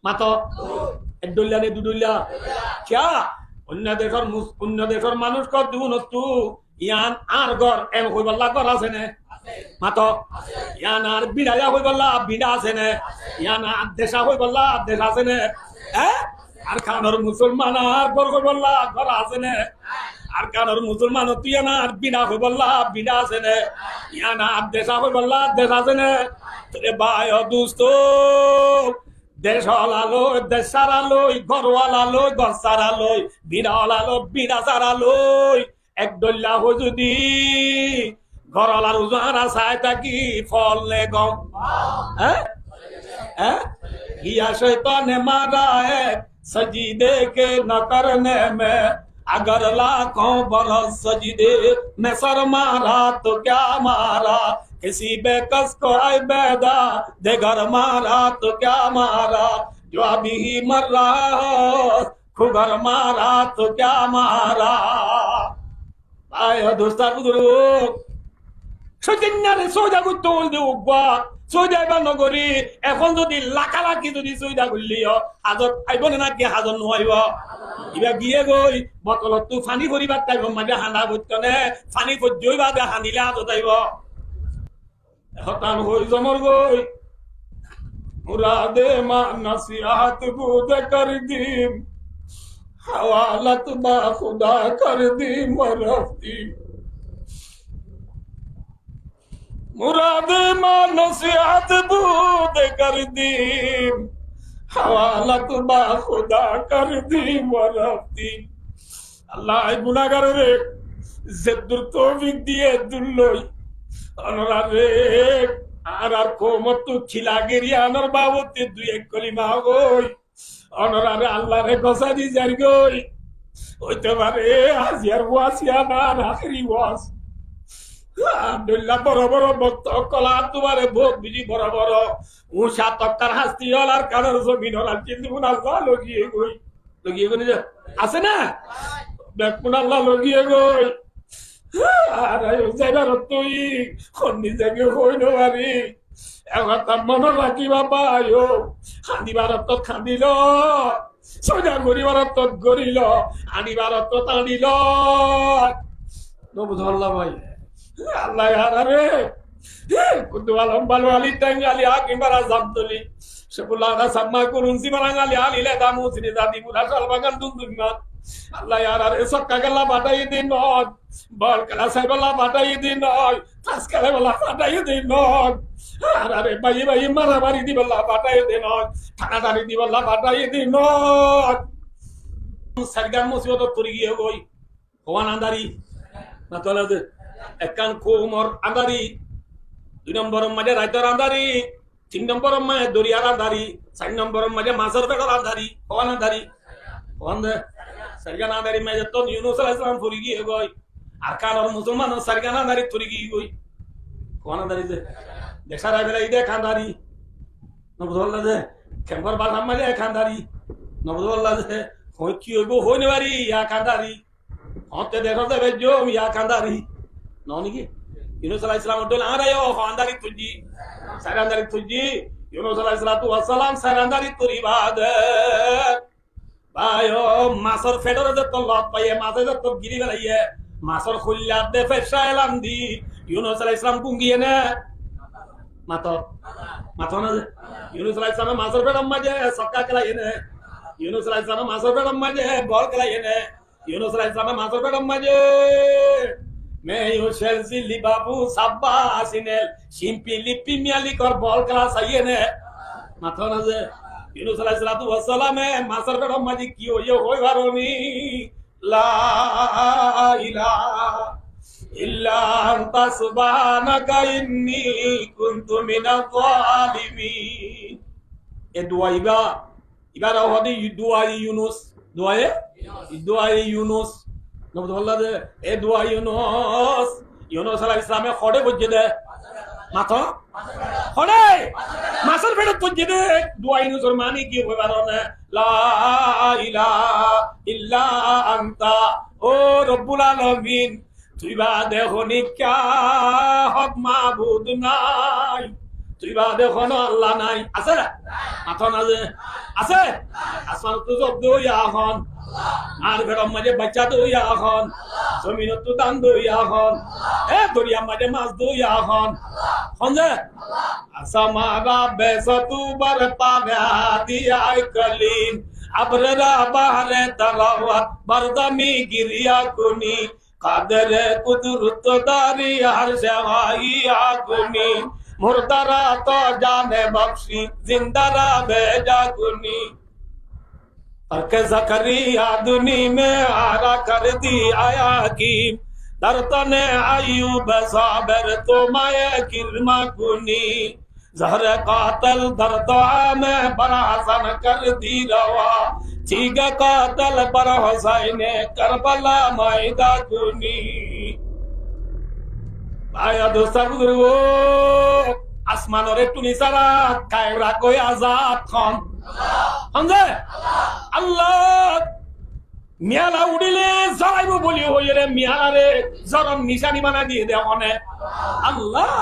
মাতো এক ডলিয়া নে দু ডলিয়া क्या অন্য দেশের মানুষ কর দিবুন তু ইয়ান আর ঘর এম হই বল্লা ঘর আছে নে মাতো ইয়ান আর বিড়ায়া হই বল্লা বিড়া আছে নে ইয়ান আর দেশা হই বল্লা দেশ আছে নে হ্যাঁ আর কানর মুসলমান আর ঘর হই বল্লা ঘর আছে নে আর কানর মুসলমান তুই না আর বিড়া হই বল্লা বিড়া আছে নে ইয়ান আর দেশা হই বল্লা দেশ আছে নে তোরে ভাই ও দোস্ত দেশ হলালই দেশ সারালই ঘরওয়ালালই ঘর সারালই বিড়াওয়ালালই বিড়া সারালই এক ডল্লা হই যদি ঘরওয়ালার উজারা চাই থাকি ফল নে গম হ্যাঁ হ্যাঁ गया शैतान मारा है सजीदे के न करने में अगर लाखों बरस सजदे में सर मारा तो क्या मारा किसी बेकस को आए बैदा दे घर मारा तो क्या मारा जो अभी ही मर रहा हो खुगर मारा तो क्या मारा आए दोस्ता बुजुर्ग সৈন্যারে সোজা করতে হইলে উগবা সোজা এবার নগরী এখন যদি লাখালাখি যদি সোজা করলিও হাজত আইব না কি হাজত নোয়াইব ইবা গিয়ে গই বটলত তো ফানি ভরিবার টাইব মাঝে হানা বইতনে ফানি পর্যই বাদে হানিলে হাজত আইব হতান হই জমর গই মুরাদে মা নসিহত বুদ কর দিম হওয়ালত বা খুদা কর দিম মরফতি मुरादे मां नसीहत बूद कर दी हवालत बा खुदा कर दी वरफ्ती अल्लाह गुनाहगार रे जद्दुर तौफीक दिए दुल्लोई अनरा रे আর কোমত খিলাগেরি আনর বাবতে দুই এক কলিমা গই অনরা রে আল্লাহ রে গসা দি যার গই হইতে পারে আজিয়ার ওয়াসিয়া না আখরি ওয়াস বড় বড় ভক্ত কলা তোমারে ভোগ বিজি বড় বড় উষা তক্তার হাস্তি হল আর কারোর জমিন হল আর কিন্তু আল্লাহ লগিয়ে গই আছে না বেকুন আল্লাহ লগিয়ে গই আর যাইবার তুই নিজেকে হই নারি এখন তার মনে রাখি বাবা খান্দিবার তো খান্দিল সোজা গরিবার তো গরিল আনিবার তো টানিল নবুঝল্লা ভাই আল্লাহ আরে কুদু আলম বালু আলী টাঙ্গালি আকিমারা জামতলি সেগুলা সাম্মা করুন সিমারাঙ্গালি আলী লেদা মুসিনি দাদি মুরা সালবাগান দুন্দুমান আল্লাহ আরে সক্কা গলা বাটাই দিন নয় বল কালা সাইবলা বাটাই দিন নয় তাসকালে বলা বাটাই দিন নয় আরে ভাই ভাই মারামারি দি বলা বাটাই দিন নয় ঠানাটানি দি বলা বাটাই দিন নয় সারগান মুসিবত তরি গিয়ে গই হওয়ান আন্দারি না তোলা দে একান কোমর আন্দারি 2 নম্বর মাঝে রাইতর আন্দারি 3 নম্বর মাঝে দরিয়ার আন্দারি 4 নম্বর মাঝে মাছের পেটর আন্দারি কোন আন্দারি কোন দে সারগান আন্দারি মাঝে তো ইউনুস আলাইহিস সালাম ফুরি গিয়ে গই আর কানর মুসলমান সারগান আন্দারি ফুরি গিয়ে গই কোন আন্দারি দে দেশার আইবেলা ইদে খান্দারি নবুল্লাহ দে কেমবার বাজাম মাঝে খান্দারি নবুল্লাহ দে হই কি হইব হই নেবারি ইয়া খান্দারি হতে দেখো দেবে জম ইয়া খান্দারি ননি কি ইউনুস আলাইহিস সালাম দল আরায়ো খান্দারি তুজি সারান্দারি তুজি ইউনুস আলাইহিস সালাম সারান্দারি তুরি বাদ ভাইও মাছর ফেডরে যে তো লট পাইয়ে মাছে যে তো গিরি বেলাইয়ে মাছর খুল্লা দে ফেসা এলাম দি ইউনুস আলাইহিস সালাম কুঙ্গিয়ে না মাতো মাতো না ইউনুস আলাইহিস সালাম মাছর ফেডম মাঝে সক্কা খেলাইয়ে না ইউনুস আলাইহিস সালাম মাছর ফেডম মাঝে বল খেলাইয়ে না ইউনুস আলাইহিস সালাম মাছর ফেডম মাঝে मैं यूशल जिली बाबू साब्बा आसिनेल शिम्पी लिपि मियाली कर बॉल कला सही ने माथो ना जे यूनुस अलैहिस्सलातु वस्सलाम मासर पे माजी कियो ये होय वारोनी ला इलाहा इल्ला अंता सुबहानाका इन्नी कुन्तु मिनाज जालिमीन ए दुआ इबा रावदी दुआ यूनुस दुआ यूनुस নবুল্লাহ দে এ দোয়া ইউনুস আলাইহিস সালামে খড়ে বজে দে মাথা খড়ে মাছের পেটে বজে দে দোয়া ইউনুসের মানে কি হইবা না লা ইলাহা ইল্লা আনতা ও রব্বুল আলামিন তুই বা দেখনি কা হক মাবুদ নাই তুই বা দেখনো আল্লাহ নাই আছে না মাথা না যে আছে আসমান তো জব দইয়া এখন আর ঘরের মাঝে বাচ্চা দইয়া এখন জমিন তো দান দইয়া এখন দরিয়া মাঝে মাছ দইয়া এখন সঞ্জে আসমারা বেসতু বার পাগা দিয়া কলিন আবররা বাহরে তালাওয়াত বারদামি গিরিয়া কুনি কাদের কুদরত দারি হর জাহাই আগুনি মুর্দারা তো জানে বখশি জিন্দারা বেজা গুনি अरके ज़करिया दुनी में आरा कर दी आया की दरतने अयूब साबर तो माया किरमा कुनी जहर कातल दरदा में बड़ा हसन कर दी रवा चीग कातल पर हुसैन करबला मैदा कुनी आया दोस्तन गुरु आसमान और टुनी सारा कायरा कोई आजाद खान हमजे আল্লাহ মিয়ালা উড়িলে জরাইব বলি হইয়ে রে মিয়ালা রে জরম নিশানি বানা দিয়ে দে মনে আল্লাহ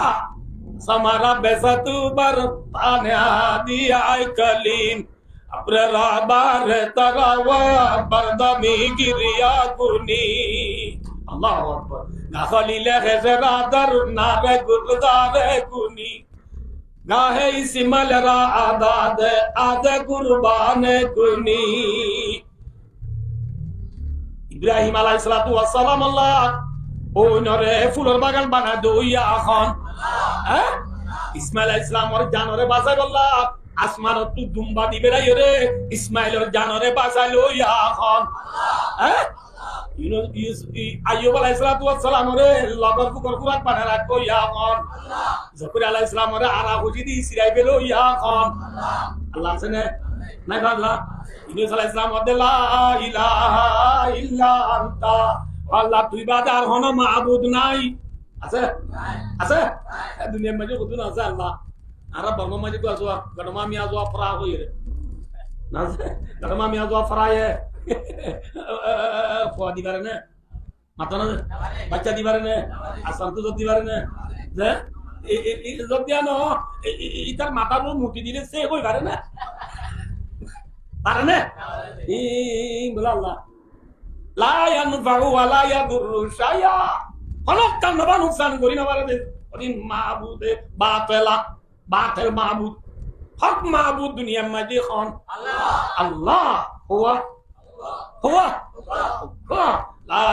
সামারা বেসাতু বার পানা দিয়া কলিন আপরে রাবার তারাওয়া বরদমি গিরিয়া কুনি আল্লাহু আকবার গাখলিলে হেজরা দার নারে গুরদারে কুনি गाहे इस्माइल रा आदाद आदे कुर्बान कुनी इब्राहिम अलैहिस्सलातु वस्सलाम अल्लाह ओ नरे फुलर बागान बना दो या खान इस्माइल अलैहिस्सलाम और जानोरे बासाय अल्लाह आसमान तू दुम्बा दिबे रे रे इस्माइल और जानोरे बासाय लो या खान আইয়ুব আলাইহিস সালাতু ওয়াস সালাম রে লগর ফুকর কুরাত পানা রাখো ইয়া খান জাকারিয়া আলাইহিস সালাম রে আরা হুজি দি সিরাই বেলো ইয়া খান আল্লাহ সনে না আল্লাহ ইউনূস আলাইহিস সালাম ওয়া লা ইলাহা ইল্লা আনতা আল্লাহ তুই বাদার হনো মাবুদ নাই আছে আছে দুনিয়ার মধ্যে কত না আছে আল্লাহ আরা বর্মা মাঝে তো আসওয়া গডমা মিয়া জোয়া ফরা হইরে না গডমা মিয়া জোয়া ফরায়ে ফুয়া দিবারে না মাতা না বাচ্চা দিবারে না আসাম তো দিবারে না যে যদি আনো ইতার মাথার মুটি দিলে সে কই পারে না বলে আল্লাহ লা ইয়ানফাউ ওয়া লা ইয়াদুররু শাইআ হলক কান নবা নুকসান করি না পারে ওদিন মাবুদে বাতিল মাবুদ হক মাবুদ দুনিয়ার মাঝে খান আল্লাহ হুয়া লা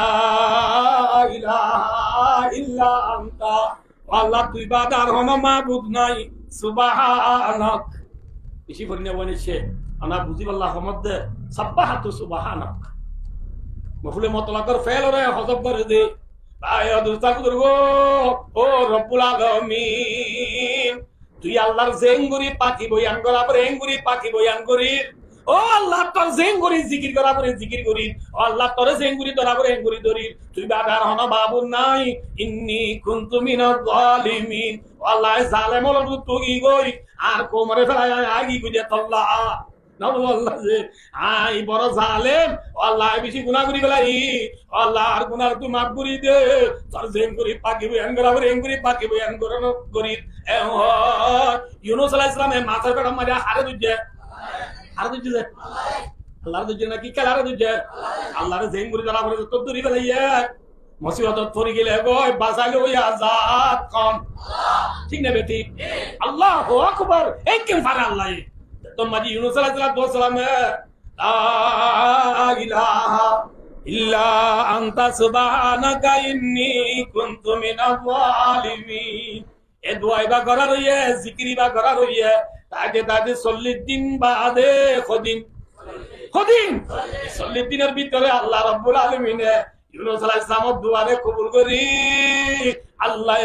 ইলাহা ইল্লা আনতা আল্লাহ তুই বাদার হনো মাবুদ নাই সুবহানাক বেশি পড়িনা বলেছে আনা বুঝি আল্লাহ মধ্যে সাব্বাহাতু সুবহানাক মফুলে মতলাকর ফেল রে হযব করে দে আয় দুস্তাক দুর্গো ও রব্বুল আলামিন তুই আল্লাহর জেঙ্গুরি পাখি বয়ান করা পরে এঙ্গুরি পাখি বয়ান করি ও আল্লাহ তোর জেঙ্গুরি জিকির করা পরে জিকির করি ও আল্লাহ তোর জেঙ্গুরি ধরা পরে এঙ্গুরি ধরি তুই বাদার হনো বাবুন নাই ইন্নী কুনতু মিনাজ জালিমিন ও আল্লাহ জালেম হলো তুই গই আর কোমরে ফেলায় আগি গুজে তল্লা আল্লাহ যে আই বড় জালেম আল্লাহ বেশি গুনাহ করি গলাই আল্লাহ আর গুনাহ তুই মাফ করি দে তোর জেঙ্গুরি পাখি বয়ান করা পরে এঙ্গুরি পাখি বয়ান করনো করি ইউনূস আলাইহিস সালাম মাথার কাটা মারা হারে দুজে আর দুজে আল্লাহর দুজে নাকি কালার দুজে আল্লাহর জেঙ্গুরি ধরা পরে তো দূরি গলাইয়া মুসিবত পড়ি গেলে গো বাঁচাইলো ওই আজাদ কোন ঠিক না বেটি আল্লাহু আকবার এই কেন পারে আল্লাহ तो मजी यूनुस अलैहिस्सलाम ला इलाहा इल्ला अंता सुबहानाका इन्नी कुनतु मिनाज जालिमीन ए दुआइबा करा रही है जिक्रीबा करा रही है ताके 40 दिन बादे खुदिन 40 দিনের ভিতরে আল্লাহ রাব্বুল আলামিন ইউনুস আলাইহিস সালাম দুআরে কবুল করি আল্লাহ